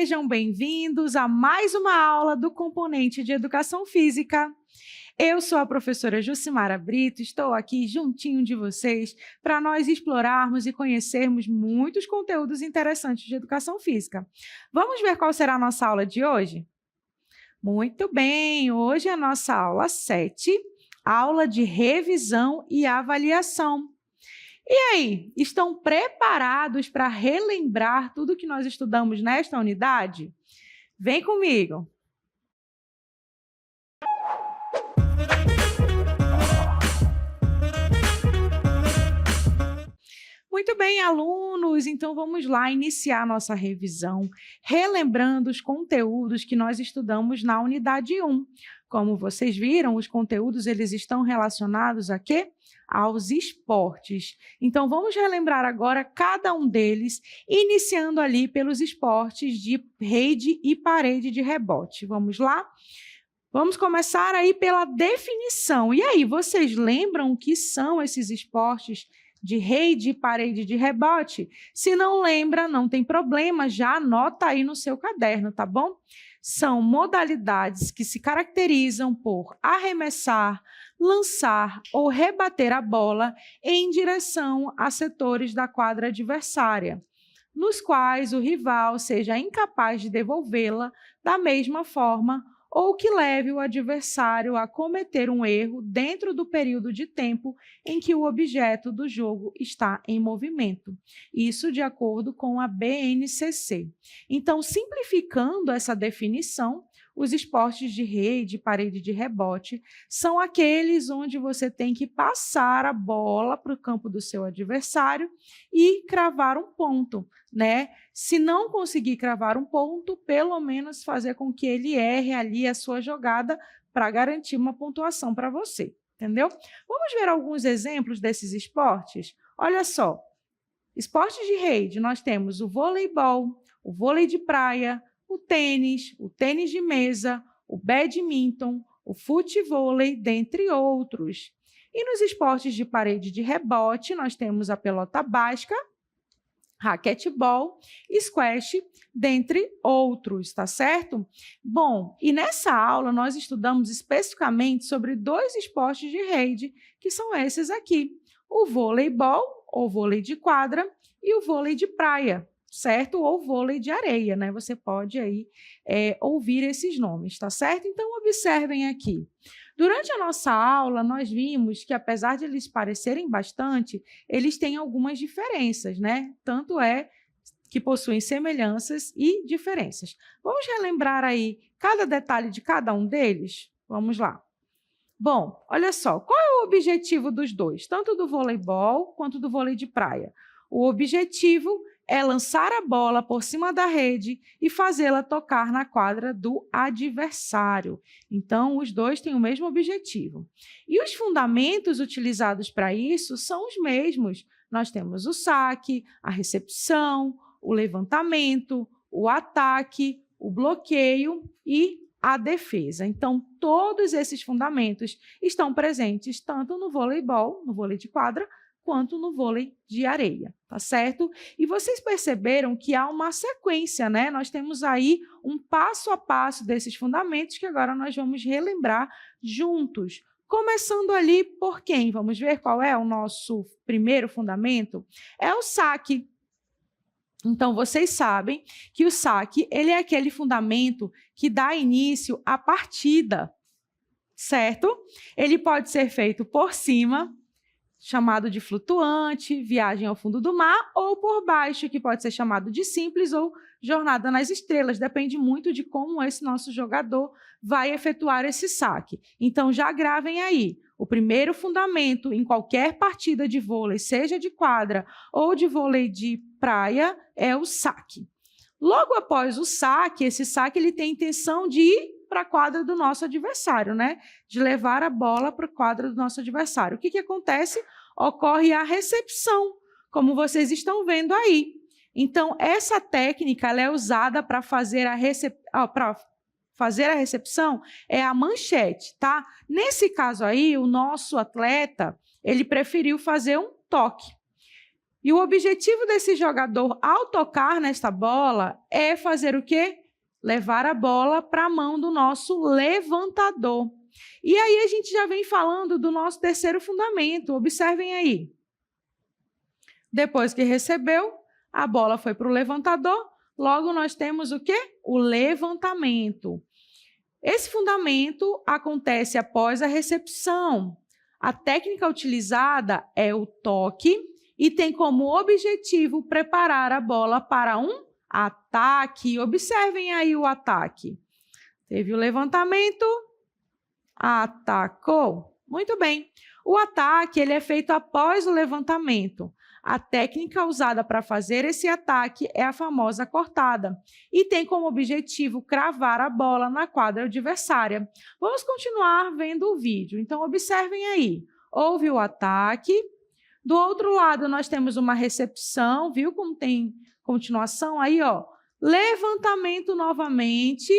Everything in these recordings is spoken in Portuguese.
Sejam bem-vindos a mais uma aula do componente de Educação Física. Eu sou a professora Jucimara Brito, estou aqui juntinho de vocês para nós explorarmos e conhecermos muitos conteúdos interessantes de Educação Física. Vamos ver qual será a nossa aula de hoje? Muito bem, hoje é a nossa aula 7, aula de revisão e avaliação. E aí, estão preparados para relembrar tudo que nós estudamos nesta unidade? Vem comigo! Muito bem, alunos, então vamos lá iniciar nossa revisão, relembrando os conteúdos que nós estudamos na unidade 1. Como vocês viram, os conteúdos eles estão relacionados a quê? Aos esportes. Então, vamos relembrar agora cada um deles, iniciando ali pelos esportes de rede e parede de rebote. Vamos lá? Vamos começar aí pela definição. E aí, vocês lembram o que são esses esportes de rede e parede de rebote? Se não lembra, não tem problema, já anota aí no seu caderno, tá bom? São modalidades que se caracterizam por arremessar, lançar ou rebater a bola em direção a setores da quadra adversária, nos quais o rival seja incapaz de devolvê-la da mesma forma ou que leve o adversário a cometer um erro dentro do período de tempo em que o objeto do jogo está em movimento. Isso de acordo com a BNCC. Então, simplificando essa definição, os esportes de rede e parede de rebote são aqueles onde você tem que passar a bola para o campo do seu adversário e cravar um ponto, né? Se não conseguir cravar um ponto, pelo menos fazer com que ele erre ali a sua jogada para garantir uma pontuação para você, entendeu? Vamos ver alguns exemplos desses esportes? Olha só, esportes de rede, nós temos o voleibol, o vôlei de praia, o tênis de mesa, o badminton, o futevôlei, dentre outros. E nos esportes de parede de rebote, nós temos a pelota basca, raquetebol, squash, dentre outros, tá certo? Bom, e nessa aula nós estudamos especificamente sobre dois esportes de rede, que são esses aqui, o voleibol, ou vôlei de quadra, e o vôlei de praia, certo? Ou vôlei de areia, né? Você pode aí ouvir esses nomes, tá certo? Então, observem aqui. Durante a nossa aula, nós vimos que, apesar de eles parecerem bastante, eles têm algumas diferenças, né? Tanto é que possuem semelhanças e diferenças. Vamos relembrar aí cada detalhe de cada um deles? Vamos lá. Bom, olha só, qual é o objetivo dos dois, tanto do voleibol quanto do vôlei de praia? O objetivo é lançar a bola por cima da rede e fazê-la tocar na quadra do adversário. Então, os dois têm o mesmo objetivo. E os fundamentos utilizados para isso são os mesmos. Nós temos o saque, a recepção, o levantamento, o ataque, o bloqueio e a defesa. Então, todos esses fundamentos estão presentes tanto no voleibol, no vôlei de quadra, quanto no vôlei de areia, tá certo? E vocês perceberam que há uma sequência, né? Nós temos aí um passo a passo desses fundamentos que agora nós vamos relembrar juntos. Começando ali por quem? Vamos ver qual é o nosso primeiro fundamento? É o saque. Então, vocês sabem que o saque ele é aquele fundamento que dá início à partida, certo? Ele pode ser feito por cima, chamado de flutuante, viagem ao fundo do mar, ou por baixo, que pode ser chamado de simples ou jornada nas estrelas. Depende muito de como esse nosso jogador vai efetuar esse saque. Então, já gravem aí. O primeiro fundamento em qualquer partida de vôlei, seja de quadra ou de vôlei de praia, é o saque. Logo após o saque, esse saque ele tem a intenção de ir para a quadra do nosso adversário, né? De levar a bola para a quadra do nosso adversário. O que acontece? Ocorre a recepção, como vocês estão vendo aí. Então, essa técnica ela é usada para fazer a recepção, é a manchete, tá? Nesse caso aí, o nosso atleta, ele preferiu fazer um toque. E o objetivo desse jogador, ao tocar nesta bola, é fazer o quê? Levar a bola para a mão do nosso levantador. E aí a gente já vem falando do nosso terceiro fundamento. Observem aí. Depois que recebeu, a bola foi para o levantador, logo nós temos o quê? O levantamento. Esse fundamento acontece após a recepção. A técnica utilizada é o toque e tem como objetivo preparar a bola para um ataque. Observem aí o ataque. Teve o levantamento, atacou. Muito bem. O ataque ele é feito após o levantamento. A técnica usada para fazer esse ataque é a famosa cortada e tem como objetivo cravar a bola na quadra adversária. Vamos continuar vendo o vídeo. Então, observem aí. Houve o ataque. Do outro lado, nós temos uma recepção. Viu como tem continuação aí, ó? Levantamento novamente.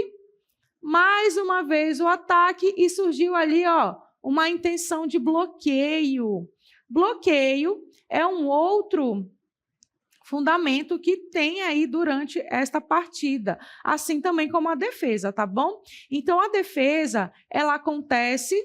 Mais uma vez o ataque e surgiu ali, ó, uma intenção de bloqueio. Bloqueio é um outro fundamento que tem aí durante esta partida, assim também como a defesa, tá bom? Então, a defesa, ela acontece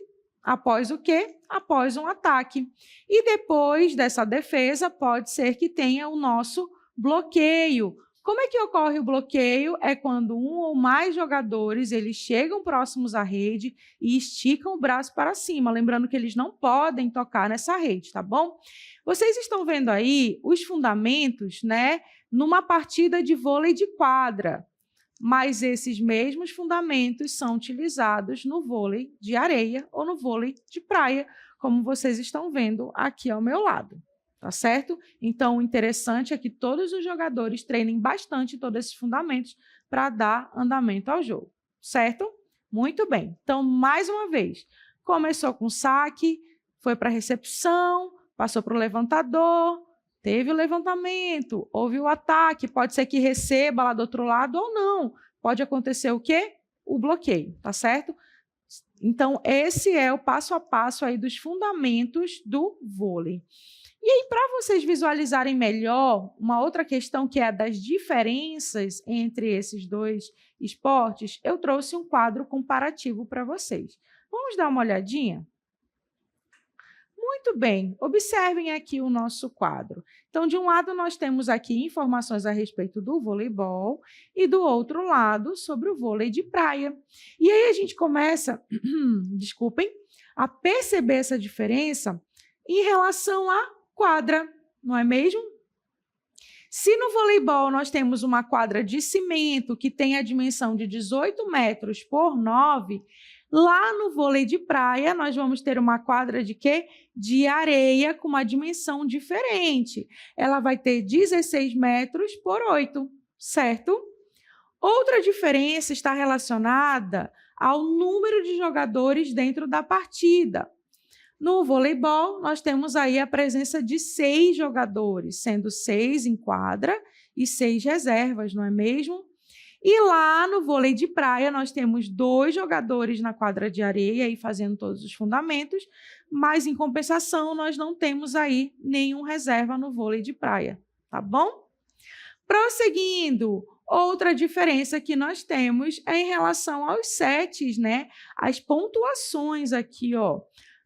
após o quê? Após um ataque. E depois dessa defesa, pode ser que tenha o nosso bloqueio. Como é que ocorre o bloqueio? É quando um ou mais jogadores eles chegam próximos à rede e esticam o braço para cima, lembrando que eles não podem tocar nessa rede, tá bom? Vocês estão vendo aí os fundamentos, né, numa partida de vôlei de quadra, mas esses mesmos fundamentos são utilizados no vôlei de areia ou no vôlei de praia, como vocês estão vendo aqui ao meu lado. Tá certo? Então, o interessante é que todos os jogadores treinem bastante todos esses fundamentos para dar andamento ao jogo, certo? Muito bem. Então, mais uma vez, começou com saque, foi para a recepção, passou para o levantador, teve o levantamento, houve o ataque, pode ser que receba lá do outro lado ou não. Pode acontecer o quê? O bloqueio, tá certo? Então, esse é o passo a passo aí dos fundamentos do vôlei. E aí, para vocês visualizarem melhor, uma outra questão que é a das diferenças entre esses dois esportes, eu trouxe um quadro comparativo para vocês. Vamos dar uma olhadinha? Muito bem, observem aqui o nosso quadro. Então, de um lado, nós temos aqui informações a respeito do voleibol e do outro lado, sobre o vôlei de praia. E aí a gente começa, desculpem, a perceber essa diferença em relação à quadra, não é mesmo? Se no voleibol nós temos uma quadra de cimento que tem a dimensão de 18 metros por 9, lá no vôlei de praia nós vamos ter uma quadra de quê? De areia com uma dimensão diferente. Ela vai ter 16 metros por 8, certo? Outra diferença está relacionada ao número de jogadores dentro da partida. No voleibol, nós temos aí a presença de 6 jogadores, sendo 6 em quadra e 6 reservas, não é mesmo? E lá no vôlei de praia, nós temos 2 jogadores na quadra de areia, aí fazendo todos os fundamentos, mas, em compensação, nós não temos aí nenhum reserva no vôlei de praia, tá bom? Prosseguindo, outra diferença que nós temos é em relação aos sets, né? As pontuações aqui, ó.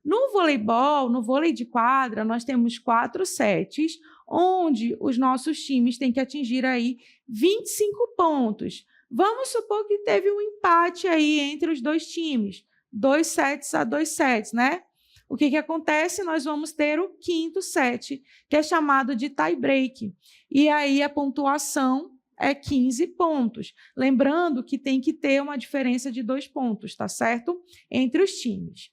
No voleibol, no vôlei de quadra, nós temos 4 sets, onde os nossos times têm que atingir aí 25 pontos. Vamos supor que teve um empate aí entre os dois times, 2 sets a 2 sets, né? O que acontece? Nós vamos ter o 5º set, que é chamado de tie break. E aí a pontuação é 15 pontos. Lembrando que tem que ter uma diferença de 2 pontos, tá certo? Entre os times.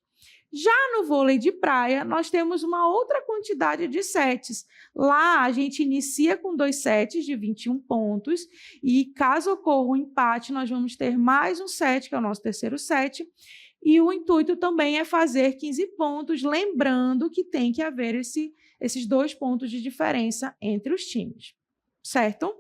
Já no vôlei de praia, nós temos uma outra quantidade de sets. Lá, a gente inicia com 2 sets de 21 pontos e, caso ocorra um empate, nós vamos ter mais um set, que é o nosso terceiro set, e o intuito também é fazer 15 pontos, lembrando que tem que haver esses 2 pontos de diferença entre os times, certo?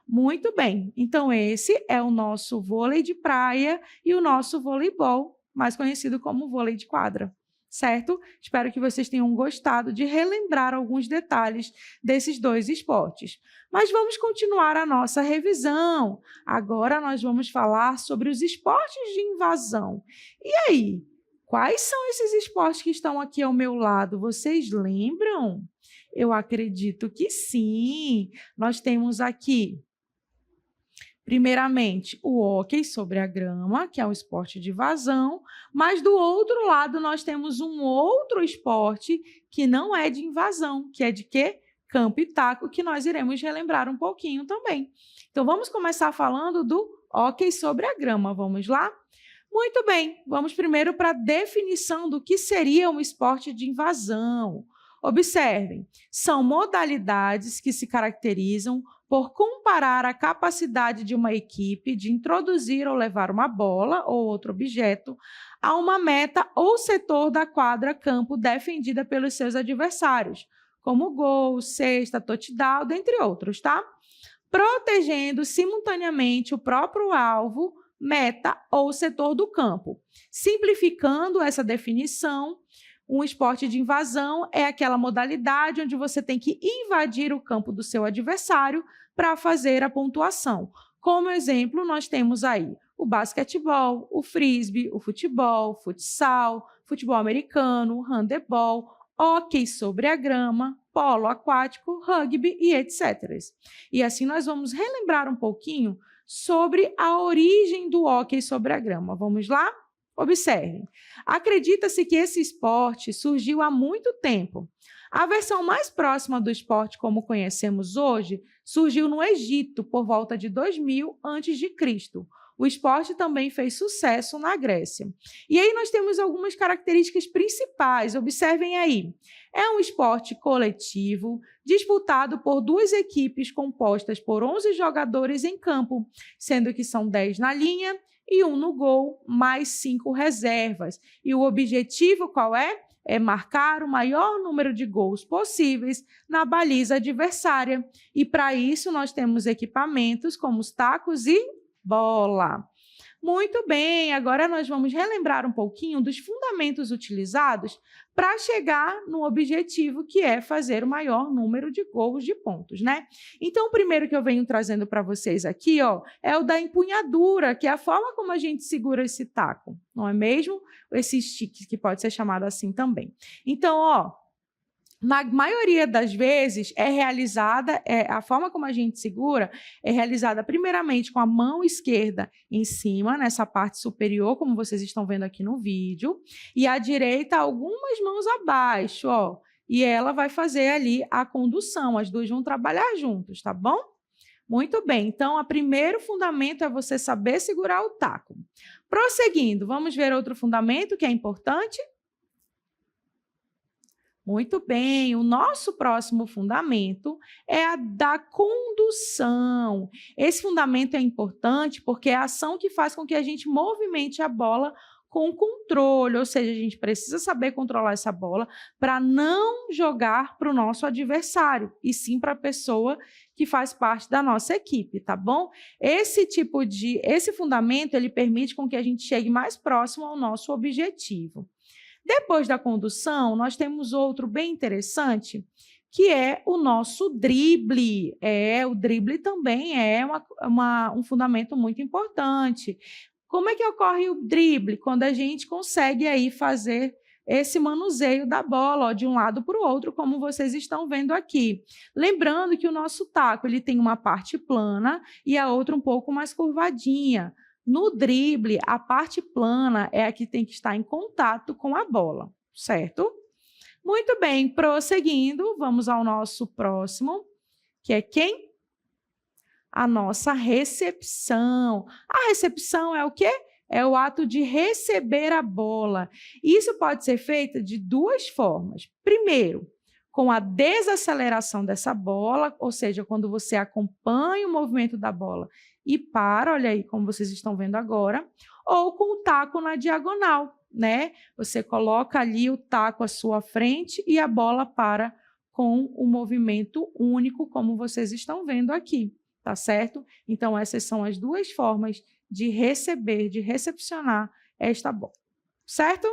Muito bem, então esse é o nosso vôlei de praia e o nosso voleibol, mais conhecido como vôlei de quadra, certo? Espero que vocês tenham gostado de relembrar alguns detalhes desses dois esportes. Mas vamos continuar a nossa revisão. Agora nós vamos falar sobre os esportes de invasão. E aí, quais são esses esportes que estão aqui ao meu lado? Vocês lembram? Eu acredito que sim. Nós temos aqui, primeiramente, o hóquei sobre a grama, que é um esporte de invasão, mas do outro lado nós temos um outro esporte que não é de invasão, que é de quê? Campo e taco, que nós iremos relembrar um pouquinho também. Então, vamos começar falando do hóquei sobre a grama. Vamos lá? Muito bem, vamos primeiro para a definição do que seria um esporte de invasão. Observem, são modalidades que se caracterizam por comparar a capacidade de uma equipe de introduzir ou levar uma bola ou outro objeto a uma meta ou setor da quadra campo defendida pelos seus adversários, como gol, cesta, touchdown, dentre outros, tá? Protegendo simultaneamente o próprio alvo, meta ou setor do campo. Simplificando essa definição, um esporte de invasão é aquela modalidade onde você tem que invadir o campo do seu adversário para fazer a pontuação. Como exemplo, nós temos aí o basquetebol, o frisbee, o futebol, futsal, futebol americano, handebol, hóquei sobre a grama, polo aquático, rugby e etc. E assim nós vamos relembrar um pouquinho sobre a origem do hóquei sobre a grama. Vamos lá? Observem, acredita-se que esse esporte surgiu há muito tempo. A versão mais próxima do esporte como conhecemos hoje surgiu no Egito por volta de 2000 a.C. O esporte também fez sucesso na Grécia. E aí nós temos algumas características principais, observem aí. É um esporte coletivo, disputado por duas equipes compostas por 11 jogadores em campo, sendo que são 10 na linha e 1 no gol, mais 5 reservas. E o objetivo qual é? É marcar o maior número de gols possíveis na baliza adversária. E para isso nós temos equipamentos como os tacos e bola. Muito bem, agora nós vamos relembrar um pouquinho dos fundamentos utilizados para chegar no objetivo que é fazer o maior número de gols de pontos, né? Então, o primeiro que eu venho trazendo para vocês aqui, ó, é o da empunhadura, que é a forma como a gente segura esse taco, não é mesmo? Esse stick, que pode ser chamado assim também. Então, ó, na maioria das vezes, a forma como a gente segura é realizada primeiramente com a mão esquerda em cima, nessa parte superior, como vocês estão vendo aqui no vídeo, e a direita algumas mãos abaixo, ó, e ela vai fazer ali a condução, as duas vão trabalhar juntos, tá bom? Muito bem, então, o primeiro fundamento é você saber segurar o taco. Prosseguindo, vamos ver outro fundamento que é importante? Muito bem, o nosso próximo fundamento é a da condução. Esse fundamento é importante porque é a ação que faz com que a gente movimente a bola com controle, ou seja, a gente precisa saber controlar essa bola para não jogar para o nosso adversário, e sim para a pessoa que faz parte da nossa equipe, tá bom? Esse fundamento, ele permite com que a gente chegue mais próximo ao nosso objetivo. Depois da condução, nós temos outro bem interessante, que é o nosso drible. O drible também é um fundamento muito importante. Como é que ocorre o drible? Quando a gente consegue aí fazer esse manuseio da bola, ó, de um lado para o outro, como vocês estão vendo aqui. Lembrando que o nosso taco ele tem uma parte plana e a outra um pouco mais curvadinha. No drible, a parte plana é a que tem que estar em contato com a bola, certo? Muito bem, prosseguindo, vamos ao nosso próximo, que é quem? A nossa recepção. A recepção é o quê? É o ato de receber a bola. Isso pode ser feito de duas formas. Primeiro, com a desaceleração dessa bola, ou seja, quando você acompanha o movimento da bola e para, olha aí como vocês estão vendo agora, ou com o taco na diagonal, né? Você coloca ali o taco à sua frente e a bola para com o movimento único, como vocês estão vendo aqui, tá certo? Então, essas são as duas formas de receber, de recepcionar esta bola, certo?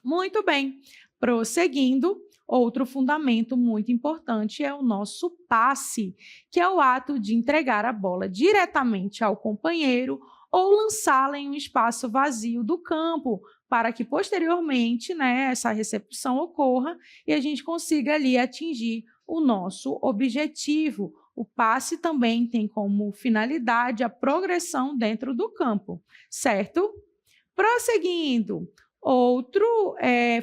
Muito bem. Prosseguindo, outro fundamento muito importante é o nosso passe, que é o ato de entregar a bola diretamente ao companheiro ou lançá-la em um espaço vazio do campo, para que posteriormente, né, essa recepção ocorra e a gente consiga ali atingir o nosso objetivo. O passe também tem como finalidade a progressão dentro do campo, certo? Prosseguindo, outro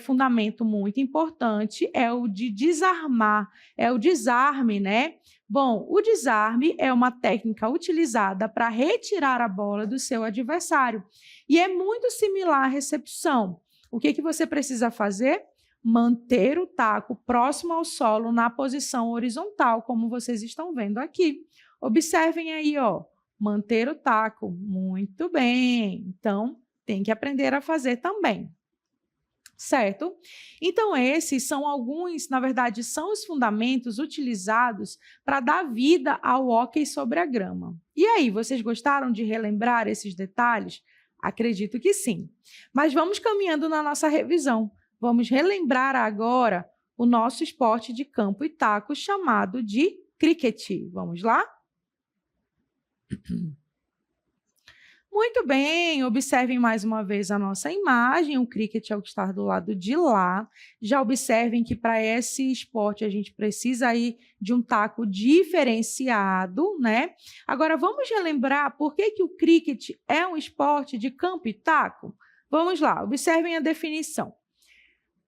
fundamento muito importante é o de desarmar, é o desarme, né? Bom, o desarme é uma técnica utilizada para retirar a bola do seu adversário e é muito similar à recepção. O que que você precisa fazer? Manter o taco próximo ao solo na posição horizontal, como vocês estão vendo aqui. Observem aí, ó, manter o taco. Muito bem. Então, tem que aprender a fazer também, certo? Então, esses são alguns, na verdade, são os fundamentos utilizados para dar vida ao hóquei sobre a grama. E aí, vocês gostaram de relembrar esses detalhes? Acredito que sim. Mas vamos caminhando na nossa revisão. Vamos relembrar agora o nosso esporte de campo e taco chamado de cricket. Vamos lá? Muito bem, observem mais uma vez a nossa imagem, o cricket é o que está do lado de lá. Já observem que para esse esporte a gente precisa aí de um taco diferenciado, né? Agora vamos relembrar por que que o cricket é um esporte de campo e taco? Vamos lá, observem a definição.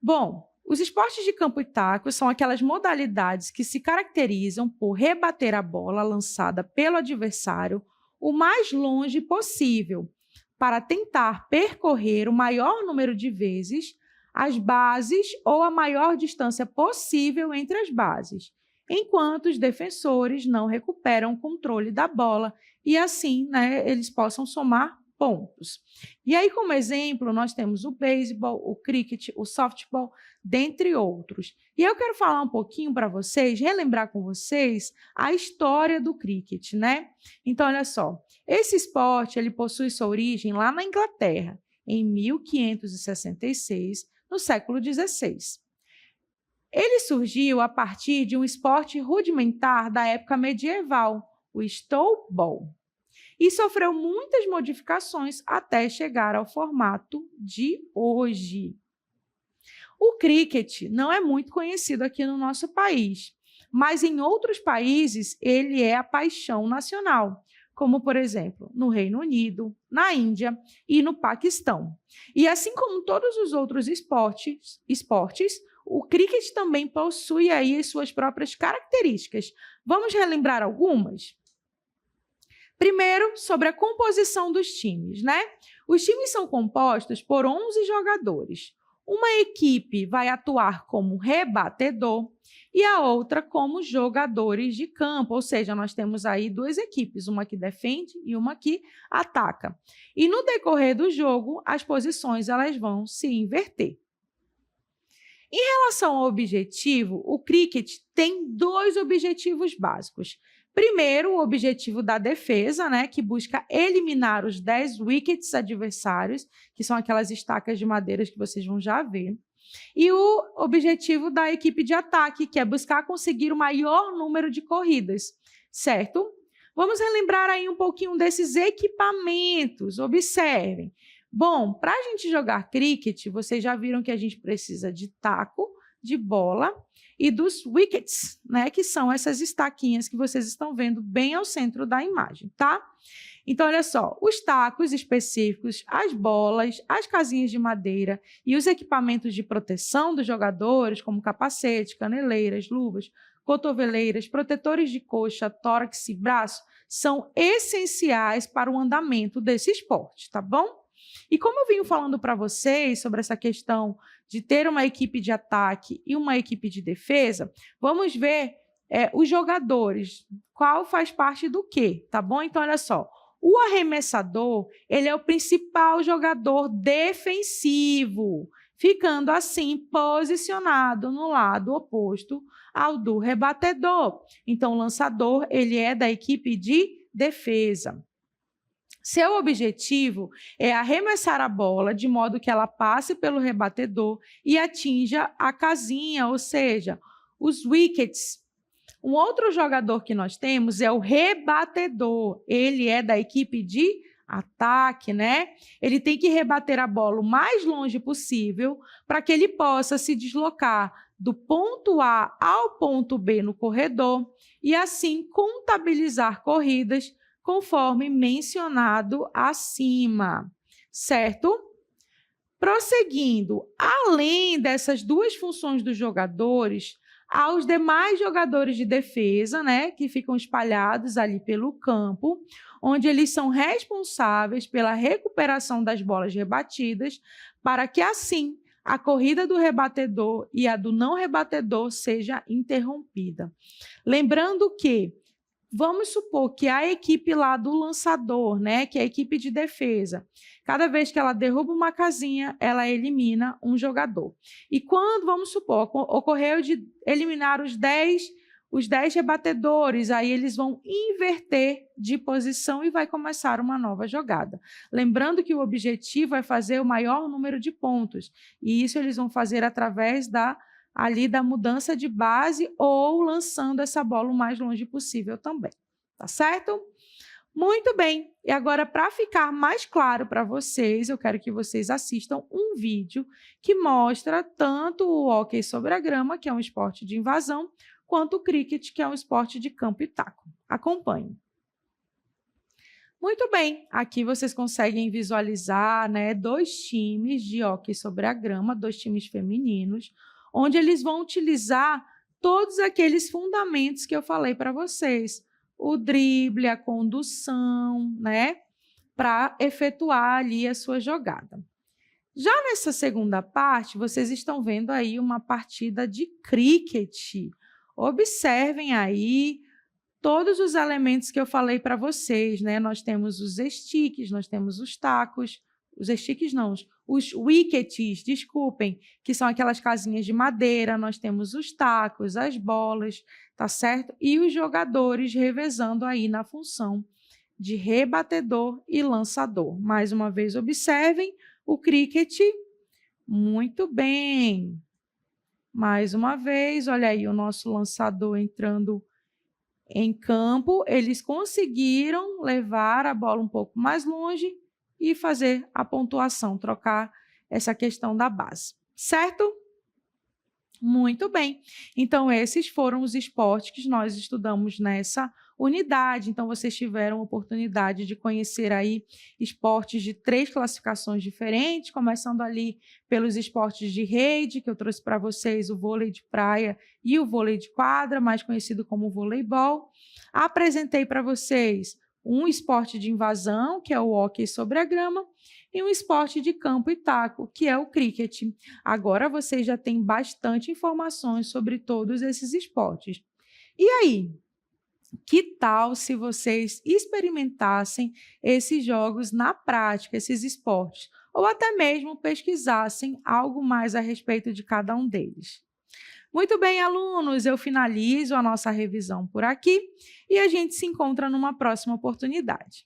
Bom, os esportes de campo e taco são aquelas modalidades que se caracterizam por rebater a bola lançada pelo adversário o mais longe possível, para tentar percorrer o maior número de vezes as bases ou a maior distância possível entre as bases, enquanto os defensores não recuperam o controle da bola e assim, né, eles possam somar pontos. E aí, como exemplo, nós temos o beisebol, o cricket, o softball, dentre outros. E eu quero falar um pouquinho para vocês, relembrar com vocês a história do cricket, né? Então, olha só, esse esporte ele possui sua origem lá na Inglaterra, em 1566, no século XVI. Ele surgiu a partir de um esporte rudimentar da época medieval, o Stowball, e sofreu muitas modificações até chegar ao formato de hoje. O cricket não é muito conhecido aqui no nosso país, mas em outros países ele é a paixão nacional, como, por exemplo, no Reino Unido, na Índia e no Paquistão. E assim como todos os outros esportes, o cricket também possui aí as suas próprias características. Vamos relembrar algumas? Primeiro, sobre a composição dos times, né? Os times são compostos por 11 jogadores. Uma equipe vai atuar como rebatedor e a outra como jogadores de campo, ou seja, nós temos aí duas equipes, uma que defende e uma que ataca. E no decorrer do jogo, as posições elas vão se inverter. Em relação ao objetivo, o cricket tem dois objetivos básicos. Primeiro, o objetivo da defesa, né, que busca eliminar os 10 wickets adversários, que são aquelas estacas de madeira que vocês vão já ver. E o objetivo da equipe de ataque, que é buscar conseguir o maior número de corridas, certo? Vamos relembrar aí um pouquinho desses equipamentos. Observem. Bom, para a gente jogar cricket, vocês já viram que a gente precisa de taco, de bola e dos wickets, né, que são essas estaquinhas que vocês estão vendo bem ao centro da imagem, tá? Então, olha só, os tacos específicos, as bolas, as casinhas de madeira e os equipamentos de proteção dos jogadores, como capacete, caneleiras, luvas, cotoveleiras, protetores de coxa, tórax e braço, são essenciais para o andamento desse esporte, tá bom? E como eu venho falando para vocês sobre essa questão de ter uma equipe de ataque e uma equipe de defesa, vamos ver os jogadores, qual faz parte do quê, tá bom? Então, olha só, o arremessador, ele é o principal jogador defensivo, ficando assim posicionado no lado oposto ao do rebatedor. Então, o lançador, ele é da equipe de defesa. Seu objetivo é arremessar a bola de modo que ela passe pelo rebatedor e atinja a casinha, ou seja, os wickets. Um outro jogador que nós temos é o rebatedor. Ele é da equipe de ataque, né? Ele tem que rebater a bola o mais longe possível para que ele possa se deslocar do ponto A ao ponto B no corredor e assim contabilizar corridas conforme mencionado acima, certo? Prosseguindo, além dessas duas funções dos jogadores, há os demais jogadores de defesa, né, que ficam espalhados ali pelo campo, onde eles são responsáveis pela recuperação das bolas rebatidas, para que assim a corrida do rebatedor e a do não rebatedor seja interrompida. Lembrando que vamos supor que a equipe lá do lançador, né, que é a equipe de defesa, cada vez que ela derruba uma casinha, ela elimina um jogador. E quando, vamos supor, ocorreu de eliminar os 10 rebatedores, aí eles vão inverter de posição e vai começar uma nova jogada. Lembrando que o objetivo é fazer o maior número de pontos, e isso eles vão fazer através da mudança de base ou lançando essa bola o mais longe possível também, tá certo? Muito bem, e agora para ficar mais claro para vocês, eu quero que vocês assistam um vídeo que mostra tanto o hóquei sobre a grama, que é um esporte de invasão, quanto o cricket, que é um esporte de campo e taco. Acompanhe. Muito bem, aqui vocês conseguem visualizar, né, dois times de hóquei sobre a grama, dois times femininos, onde eles vão utilizar todos aqueles fundamentos que eu falei para vocês. O drible, a condução, né? Para efetuar ali a sua jogada. Já nessa segunda parte, vocês estão vendo aí uma partida de cricket. Observem aí todos os elementos que eu falei para vocês, né? Nós temos os sticks, nós temos os tacos, os sticks não, os wickets, desculpem, que são aquelas casinhas de madeira, nós temos os tacos, as bolas, tá certo? E os jogadores revezando aí na função de rebatedor e lançador. Mais uma vez, observem o cricket. Muito bem. Mais uma vez, olha aí o nosso lançador entrando em campo. Eles conseguiram levar a bola um pouco mais longe e fazer a pontuação, trocar essa questão da base, certo? Muito bem. Então, esses foram os esportes que nós estudamos nessa unidade. Então, vocês tiveram a oportunidade de conhecer aí esportes de 3 classificações diferentes, começando ali pelos esportes de rede, que eu trouxe para vocês o vôlei de praia e o vôlei de quadra, mais conhecido como voleibol. Apresentei para vocês um esporte de invasão, que é o hóquei sobre a grama, e um esporte de campo e taco, que é o cricket. Agora vocês já têm bastante informações sobre todos esses esportes. E aí, que tal se vocês experimentassem esses jogos na prática, esses esportes, ou até mesmo pesquisassem algo mais a respeito de cada um deles? Muito bem, alunos, eu finalizo a nossa revisão por aqui e a gente se encontra numa próxima oportunidade.